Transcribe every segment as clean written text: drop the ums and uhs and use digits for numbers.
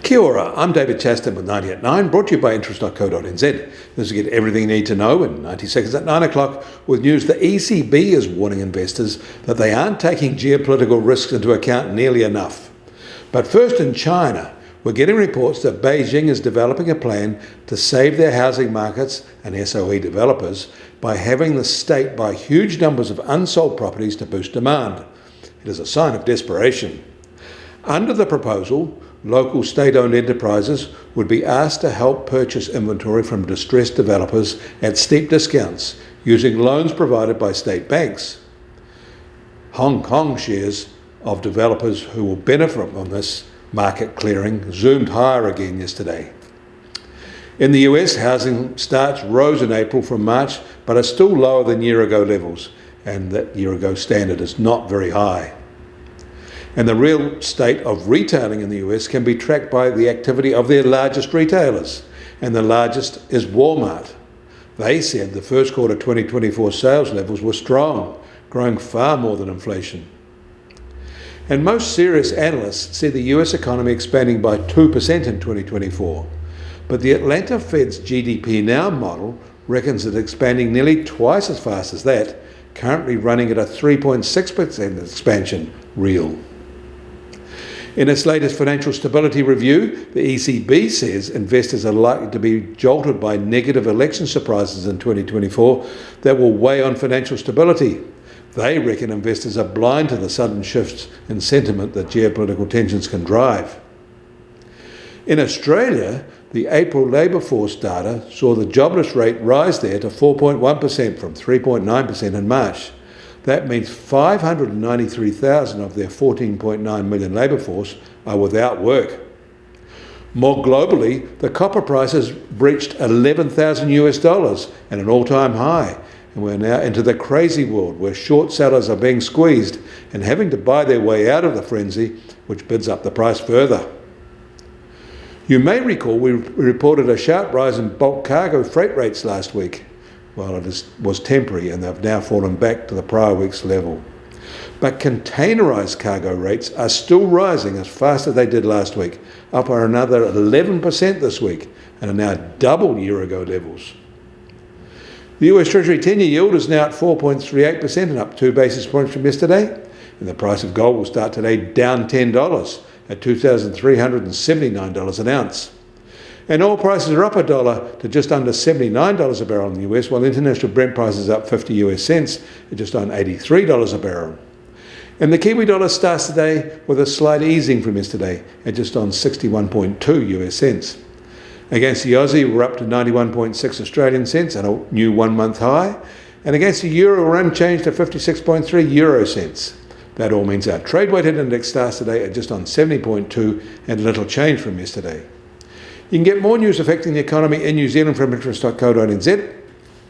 Kia ora, I'm David Chaston with 90 at 9, brought to you by interest.co.nz. This will get everything you need to know in 90 seconds at 9 o'clock with news the ECB is warning investors that they aren't taking geopolitical risks into account nearly enough. But first in China, we're getting reports that Beijing is developing a plan to save their housing markets and SOE developers by having the state buy huge numbers of unsold properties to boost demand. It is a sign of desperation. Under the proposal, local state-owned enterprises would be asked to help purchase inventory from distressed developers at steep discounts using loans provided by state banks. Hong Kong shares of developers who will benefit from this market clearing zoomed higher again yesterday. In the US, housing starts rose in April from March, but are still lower than year-ago levels, and that year-ago standard is not very high. And the real state of retailing in the US can be tracked by the activity of their largest retailers, and the largest is Walmart. They said the first quarter 2024 sales levels were strong, growing far more than inflation. And most serious analysts see the US economy expanding by 2% in 2024, but the Atlanta Fed's GDP Now model reckons it expanding nearly twice as fast as that, currently running at a 3.6% expansion real. In its latest financial stability review, the ECB says investors are likely to be jolted by negative election surprises in 2024 that will weigh on financial stability. They reckon investors are blind to the sudden shifts in sentiment that geopolitical tensions can drive. In Australia, the April labour force data saw the jobless rate rise there to 4.1% from 3.9% in March. That means 593,000 of their 14.9 million labour force are without work. More globally, the copper price has breached $11,000 and an all-time high, and we're now into the crazy world where short sellers are being squeezed and having to buy their way out of the frenzy, which bids up the price further. You may recall we reported a sharp rise in bulk cargo freight rates last week. Well, it was temporary and they've now fallen back to the prior week's level. But containerised cargo rates are still rising as fast as they did last week, up by another 11% this week, and are now double year-ago levels. The US Treasury 10-year yield is now at 4.38% and up 2 basis points from yesterday, and the price of gold will start today down $10 at $2,379 an ounce. And oil prices are up $1 to just under $79 a barrel in the US, while international Brent prices up 50 US cents at just on $83 a barrel. And the Kiwi dollar starts today with a slight easing from yesterday at just on 61.2 US cents. Against the Aussie, we're up to 91.6 Australian cents and a new one-month high. And against the euro, we're unchanged to 56.3 euro cents. That all means our trade-weighted index starts today at just on 70.2 and a little change from yesterday. You can get more news affecting the economy in New Zealand from interest.co.nz.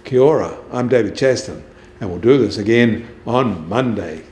Kia ora, I'm David Chaston, and we'll do this again on Monday.